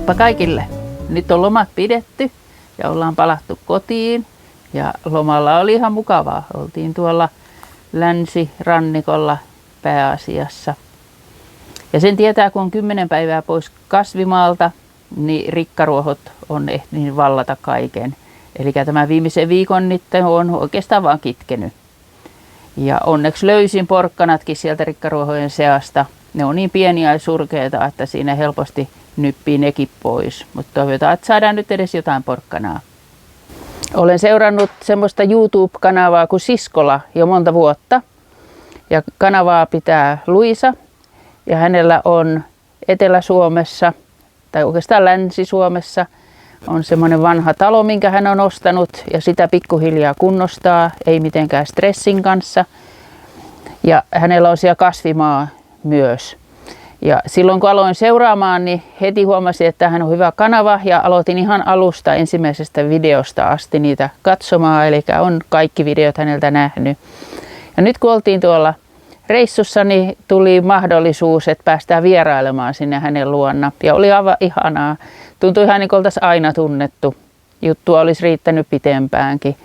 Heippa kaikille! Nyt on lomat pidetty ja ollaan palattu kotiin ja lomalla oli ihan mukavaa. Oltiin tuolla länsirannikolla pääasiassa. Ja sen tietää, kun on 10 päivää pois kasvimaalta, niin rikkaruohot on ehtinyt vallata kaiken. Eli tämä viimeisen viikon nyt on oikeastaan vaan kitkenyt. Ja onneksi löysin porkkanatkin sieltä rikkaruohojen seasta. Ne on niin pieniä ja surkeita, että siinä helposti nyppii nekin pois. Mutta toivotaan, että saadaan nyt edes jotain porkkanaa. Olen seurannut semmoista YouTube-kanavaa kuin Siskola jo monta vuotta. Ja kanavaa pitää Luisa. Ja hänellä on Etelä-Suomessa, tai oikeastaan Länsi-Suomessa, on semmoinen vanha talo, minkä hän on ostanut. Ja sitä pikkuhiljaa kunnostaa, ei mitenkään stressin kanssa. Ja hänellä on siellä kasvimaa myös. Ja silloin kun aloin seuraamaan, niin heti huomasin, että hän on hyvä kanava ja aloitin ihan alusta ensimmäisestä videosta asti niitä katsomaan. Eli on kaikki videot häneltä nähnyt. Ja nyt kun oltiin tuolla reissussa, niin tuli mahdollisuus, että päästään vierailemaan sinne hänen luona. Ja oli aivan ihanaa. Tuntui ihan niin kuin oltaisiin aina tunnettu. Juttua olisi riittänyt pitempäänkin.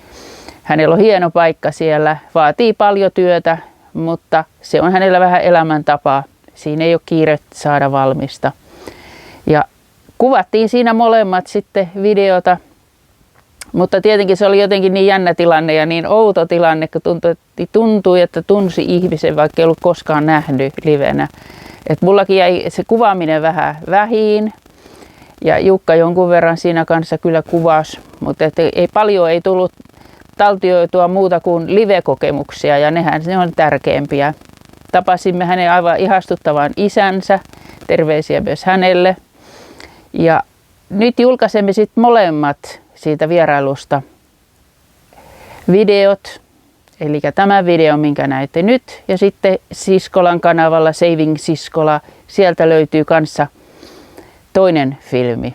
Hänellä on hieno paikka siellä. Vaatii paljon työtä, mutta se on hänellä vähän elämäntapaa. Siinä ei ole kiire saada valmista. Ja kuvattiin siinä molemmat sitten videota. Mutta tietenkin se oli jotenkin niin jännä tilanne ja niin outo tilanne, kun tuntui, että tunsi ihmisen, vaikka ei ollut koskaan nähnyt livenä. Et mullakin jäi se kuvaaminen vähän vähiin. Ja Jukka jonkun verran siinä kanssa kyllä kuvasi, mutta ei paljon ei tullut taltioitua muuta kuin live-kokemuksia ja ne on tärkeimpiä. Tapasimme hänen aivan ihastuttavan isänsä, terveisiä myös hänelle. Ja nyt julkaisemme sitten molemmat siitä vierailusta videot, eli tämä video, minkä näette nyt, ja sitten Siskolan kanavalla Saving Siskola, sieltä löytyy kanssa toinen filmi.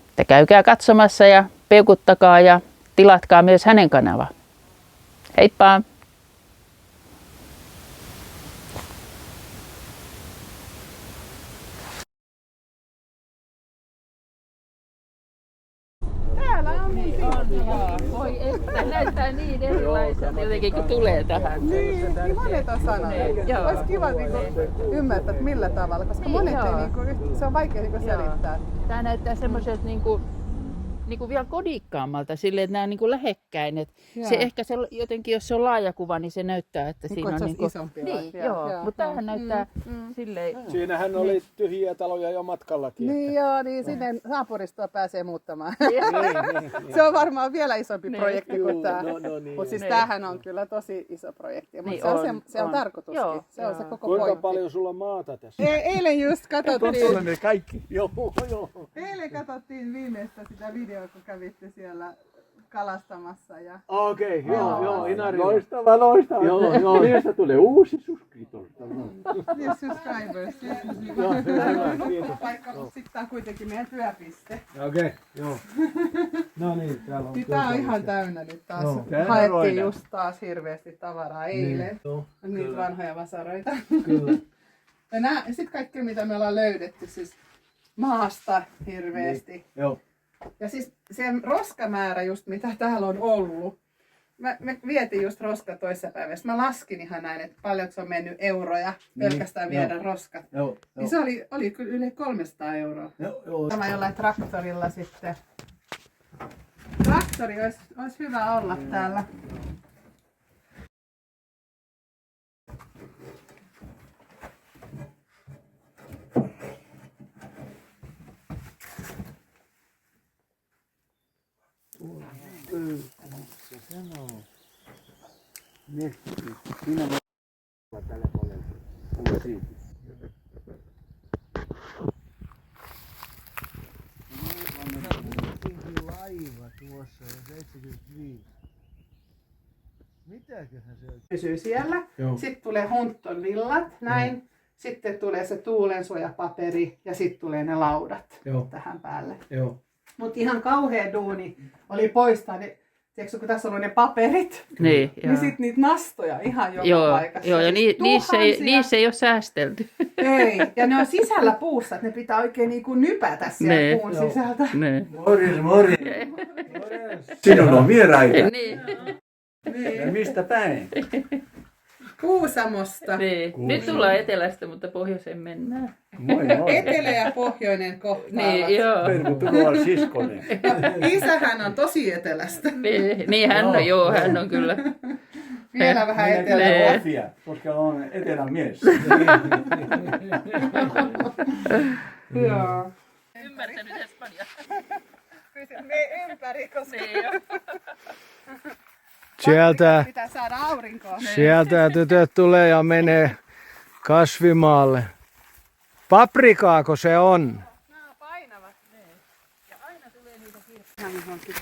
Että käykää katsomassa ja peukuttakaa ja tilatkaa myös hänen kanava. Heippa! Voi että, näyttää niin erilaiselta jotenkin kun tulee tähän. Niin monet on sanonut. Olisi kiva ymmärtää, että millä tavalla, koska monet ei, se on vaikea selittää. Tämä näyttää semmoiselta vielä kodikkaammalta, silleen, että nämä on lähekkäin. Se ehkä se, jotenkin, jos se on laaja kuva, niin se näyttää, että siinä on isompi. Niin, joo. Mutta tämähän näyttää silleen. Siinähän oli tyhjiä taloja jo matkallakin. Niin joo, niin sinne naapuristoa pääsee muuttamaan. Se on varmaan vielä isompi projekti kuin tämä. Mutta siis tämähän on kyllä tosi iso projekti. Mutta se on tarkoituskin. Se on se koko pointti. Kuinka paljon sulla on maata tässä? Eilen just katsottiin. Ne kaikki. Joo. Eilen katsottiin viimeistä sitä videoa, kun kävitte siellä kalastamassa. Ja... Okei, joo, Inari. Loistava. Joo. Niistä tulee uusi subscriber. Yes, subscribers. Joo, hyvä, kiitos. Paikka, mutta sitten tämä on kuitenkin meidän työpiste. Okei, joo. No niin, täällä on. Tämä on ihan täynnä nyt taas. Haettiin just taas hirveästi tavaraa eilen. Niitä vanhoja vasaroita. Kyllä. Ja sitten kaikki, mitä me ollaan löydetty, siis maasta hirveästi. Niin, joo. Ja siis se roskamäärä just mitä täällä on ollut. Me vietiin just roska toissapäivässä. Mä laskin ihan näin, että paljonko se on mennyt euroja pelkästään viedä roskat. Joo. Niin se oli kyllä yli 300 euroa. Joo. Tämä jollain traktorilla sitten. Traktori olisi hyvä olla täällä. Siinä on tällä puolella. Siitä. Laiva tuossa on 75. Mitäköhän se on? Pysyy siellä. Joo. Sitten tulee Hunton villat, näin. Sitten tulee se tuulensuojapaperi ja sitten tulee ne laudat tähän päälle. Joo. Mutta ihan kauhea duuni oli poistaa ne tiedätkö, kun tässä on ne paperit, Niin, niin sitten niitä nastoja ihan joka joo, paikassa. joo, ja Siis niissä ei ole säästelty. Ei, ja ne on sisällä puussa, että ne pitää oikein niinku nypätä sieltä puun sisältä. Morjens. Sinun on vieraita. Niin. Ja mistä päin? Kuusamosta. Niin. Nyt tullaan etelästä, mutta pohjoiseen mennään. Moi moi. Etelä ja pohjoinen kohtaavat. Niin, joo. Tervetuloa siskonen. Isähän on tosi etelästä. Niin hän on, joo, hän on kyllä. Vielä vähän Minä etelä. kyllä Latvia, koska olen etelän mies. Joo. Ymmärtänyt Espanjaa. Me ympäri, koska pitää saada aurinkoa. Sieltä tytöt tulee ja menee kasvimaalle. Paprikaako se on? Nämä painavat. Ja aina tulee niitä kirkkoja.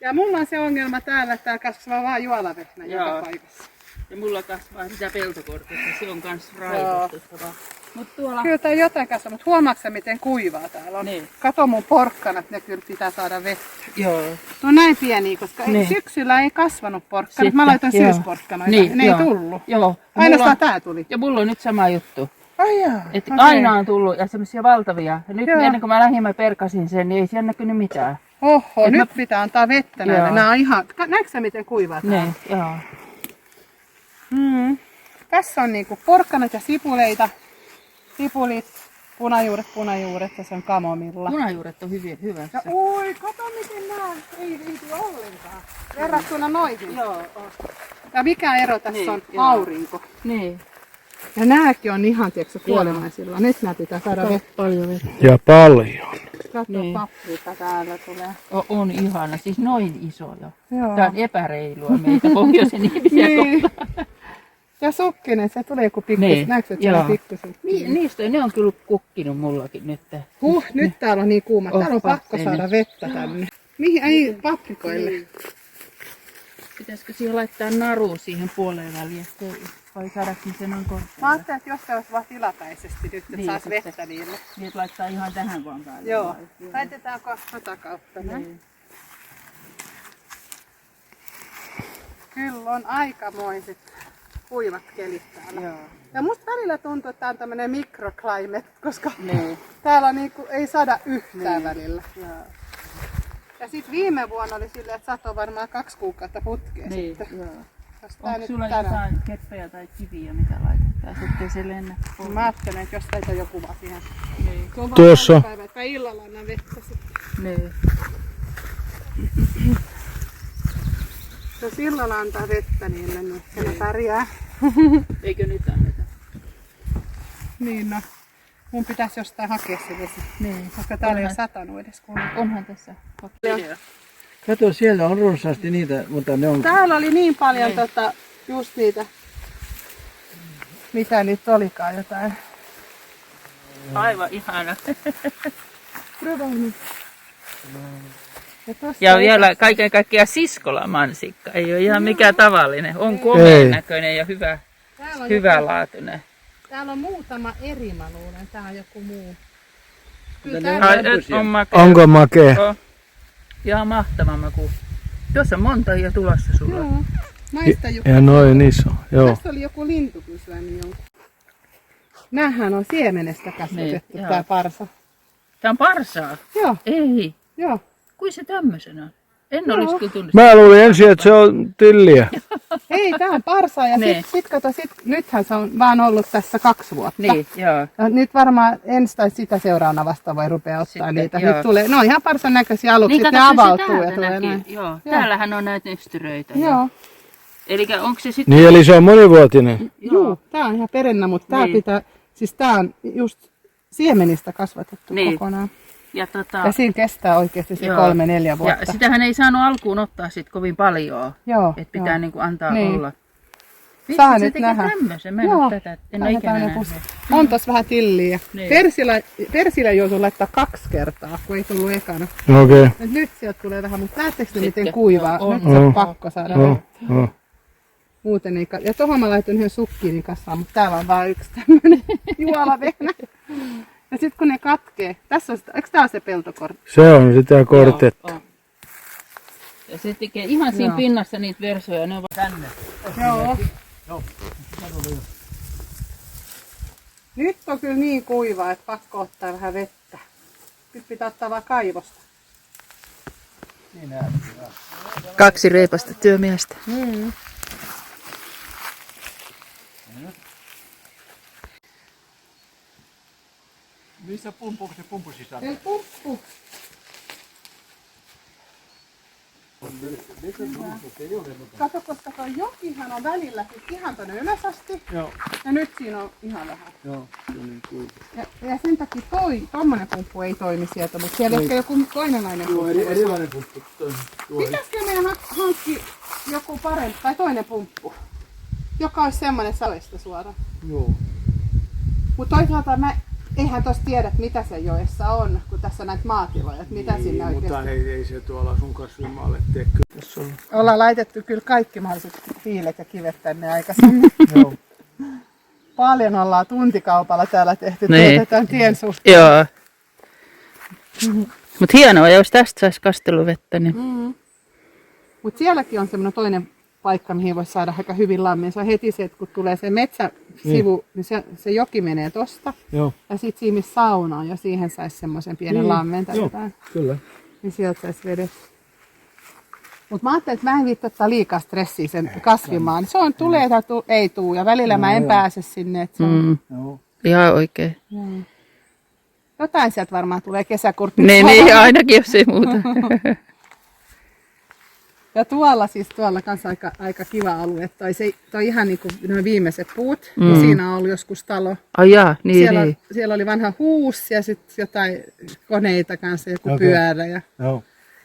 Ja mulla on se ongelma täällä, että täällä kasvaa vaan juolavehnä joka paikassa. Ja mulla kasvaa sitä peltokortetta, se on kans raivostuttavaa. Mut tuolla... Kyllä tää jotain kasvaa, mutta huomaatko sä miten kuivaa täällä on? Niin. Kato mun porkkanat, ne kyllä pitää saada vettä. Joo. No näin pieniä, koska Niin. syksyllä ei kasvanut porkkanat. Sitten, Mä laitan joo. syysporkkanoita, Niin, ne joo. ei tullut. Joo. Ainoastaan tää tuli. Ja mulla on nyt sama juttu. Ai jaa, Että okei. aina on tullut ja semmoisia valtavia. Ja nyt Joo. ennen kuin mä lähdin mä perkasin sen, niin ei siellä näkynyt mitään. Oho, Et nyt pitää antaa vettä näille. Joo. Nää on ihan... Näetkö sä miten kuivaa tää? Niin, joo. Tässä on niinku porkkanat ja sipuleita. Sipulit, punajuuret ja se on kamomilla. Punajuuret on hyvä. Ja oi, kato miten nää ei viity ollenkaan. Verrattuna noihin. Joo. Ja mikä ero tässä Niin, on? joo. Aurinko. Niin. Ja nääkin on ihan, tiedätkö, kuolemaisilla. Nyt nää pitää saada vettä. Paljon vettä. Ja paljon. Kato, Niin. paprika täällä tulee. On ihana, siis noin iso jo. Joo. Tää on epäreilua meitä pohjoisen ihmisiä Niin. kohtaan. Ja sukkinen, se tulee joku pikkus. Niin, Näetkö, että siellä on joo. pikkusen? Niistä ne on kyllä kukkinut mullakin nyt. Nyt täällä on niin kuuma. Täällä on pakko passeeni. saada vettä tänne. Mihin? Ei paprikoille. Pitäisikö siihen laittaa naru siihen puoleen väliin, vai saadaanko ne sen on Mä korkealla? ajattelin, että jos se olisi vaan tilapäisesti nyt, että Niin, saisi sitten. vettä niille. Niin, että laittaa ihan tähän vaan päälle. Joo. vai? Laitetaanko tätä kautta näin? Niin. Kyllä on aikamoiset kuivat kelit täällä. Joo. Ja musta välillä tuntuu, että tää on tämmönen microclimate, koska Niin. täällä niinku ei saada yhtään välillä. Joo. Ja sit viime vuonna oli silleen, että satoi varmaan 2 kuukautta putkeen Niin, sitten. joo. Jos tää Onko nyt sulla tänään. jotain keppejä tai kiviä, mitä laitetaan, ettei se lennä pois? Mä ajattelen, että jos teitä on joku vaan siihen. Niin. Se on vaan Tuossa. päivä, että illalla annan vettä sitten. Niin. Jos illalla antaa vettä niille, niin ne pärjää. Eikö nyt anneta? Niin no. Mun pitäisi jostain hakea se vesi. Niin. Koska täällä ei ole satanut edes kunnolla. Onhan tässä video. Kato, siellä on runsaasti niitä, mutta ne on... Täällä oli niin paljon just niitä, mitä nyt olikaan jotain. Aivan ihana. Ja Ja vielä kaiken kaikkiaan siskolamansikka. Ei ole ihan mikään tavallinen. On komeen näköinen ja hyvälaatuinen. Täällä on muutama eri, mä luulen. Tää on joku muu. Kyllä Ne on täällä On makea. Onko makea? On. Ihan mahtava maku. Tuossa on monta jo tulossa sulla. Joo. Maista joku. Ja noin iso, joo. Tässä oli joku lintu kyllä syönyt jonkun. Näähän on siemenestä kasvatettu Niin, tää joo. parsa. Tää on parsaa. Joo, Ei. joo. Kuin se tämmösen on? En olisi kyllä tunnistanut. Mä luulin ensin, että se on tilliä. Ei, tää on parsa ja Niin. nythän se on vaan ollut tässä 2 vuotta. Niin, joo. Ja nyt varmaan ensi tai sitä seuraavana vasta voi rupea ottaa Sitten, niitä. joo. Nyt tulee, ne on ihan parsan näköisiä aluksi, Niin, sitten kato, ne se avautuu ja täältä tulee näki. näin. Joo. Täällähän on näitä nystyröitä. Joo, Eli onko se sitten... Niin, eli se on monivuotinen. joo. Tää on ihan perennä, mutta tää Niin. pitää, siis tää on just siemenistä kasvatettu Niin. kokonaan. Ja, Ja siinä kestää oikeasti se Joo. 3-4 vuotta. ja sitähän ei saanut alkuun ottaa sit kovin paljon. Joo, Että pitää joo. niinku antaa Niin. olla. Saa Vitsi, se nyt tekee nähdä. tämmösen. Mä en Joo. oo tätä. En ole ikinä nähnyt. On tossa vähän tilliä. Niin. Persillä joutui laittaa 2 kertaa, kun ei tullut ekana. Okei. Et nyt sieltä tulee vähän, mutta näettekö te miten Sitten. kuivaa? On. Nyt se on On. pakko saada. Oh. Muuten ei ja tohon mä laitoin yhden sukkiinin kasaan, mutta täällä on vaan yksi tämmönen juolavehnä. Ja sit kun ne katkee, tässä on sitä, eikö tää ole se peltokortti? Se on sitä kortetta. Joo, on. Ja Ja se tekee ihan siinä pinnassa niitä versoja. Ne ovat tänne. Joo. Nyt on kyllä niin kuiva, että pakko ottaa vähän vettä. Nyt pitää ottaa vaan kaivosta. 2 reipasta työmiestä. Missä pumpuuko se pumpu sisään? Ei pumppu. Kato, koska tuo jokihan on välillä ihan tonne ylös asti. Joo. Ja nyt siinä on ihan vähän. Joo, se on niin kuiva. Ja sen takia tommonen pumppu ei toimi sieltä, mutta siellä ehkä joku toinenlainen pumppu. Erilainen pumppu. Pitäisikö meidän hankkia joku parempi tai toinen pumppu, joka olisi semmoinen savesta suora? Joo. Mutta toisaalta eihän tuossa tiedä, mitä se joessa on, kun tässä on näitä maatiloja, että mitä sinne oikeasti. Mutta ei se tuolla sun kasvimaalle tee kyllä. Ollaan laitettu kyllä kaikki mahdolliset hiilet ja kivet tänne aikaisemmin. Joo. Paljon ollaan tuntikaupalla täällä tehty Niin. tämän tien suhteen. Joo. Mut hienoa, jos tästä saisi kasteluvettä. Niin... Mutta sielläkin on semmoinen toinen paikka, mihin voisi saada aika hyvin lammin. Se on heti se, että kun tulee se metsäsivu, niin se joki menee tosta. Joo. Ja sitten siinä missä sauna on, ja siihen saisi semmoisen pienen lammen tai jotain. Kyllä. Niin sieltä saisi vedet. Mutta mä ajattelin, että mä en viittaa ottaa liikaa stressiä sen kasvimaan. Se on tulee tai ei tuu, ja välillä mä en pääse sinne. Että se on, Joo. Ihan oikein. jotain sieltä varmaan tulee kesäkurppi. Niin, ainakin jos ei muuta. Ja tuolla kanssa aika kiva alue. Toi ihan niin kuin nuo viimeiset puut. Ja siinä on ollut joskus talo. Ai jaa, niin. Siellä oli vanha huus ja sitten jotain koneita kanssa, joku pyörä. Joo.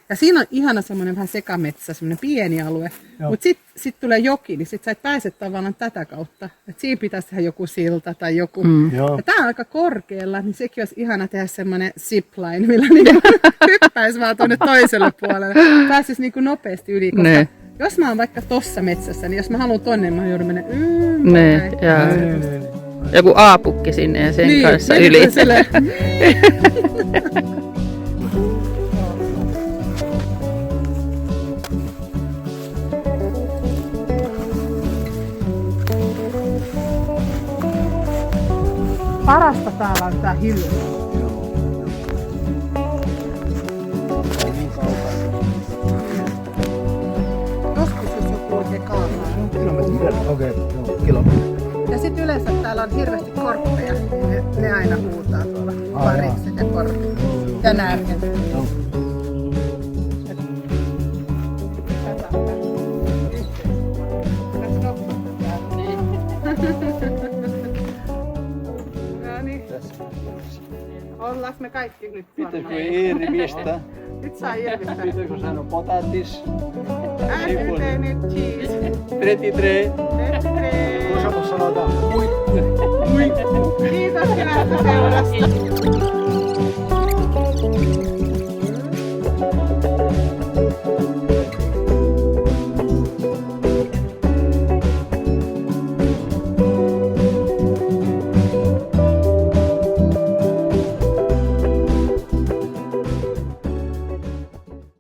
Ja siinä on ihana semmoinen vähän sekametsä, semmoinen pieni alue. Mutta sitten tulee joki, niin sitten sä et pääse tavallaan tätä kautta. Et siinä pitäisi tehdä joku silta tai joku. Ja tää on aika korkealla, niin sekin olisi ihana tehdä semmoinen zipline, millä niin hyppäisi vaan tuonne toiselle puolelle. Pääsisi niin kuin nopeasti yli, koska jos mä oon vaikka tossa metsässä, niin jos mä haluan tonne, mä joudun mennä Joku aapukki sinne ja sen kanssa yli. Parasta täällä on tää hilja. Joskus jos joku oikein kaataa. Okei, kilometri. Ja sit yleensä täällä on hirveästi korppeja, niin ne aina huutaa tuolla. Varikset ja korpit. Ja närket. Ollaanko me kaikki nyt varmaan? Pitäisikö Eeri pistää? Nyt saa irvistää. Pitäisikö sanoa potatis? Äänteinen cheese. 33. 33. Osaako sanotaan? Kiitos hyvästä seurasta.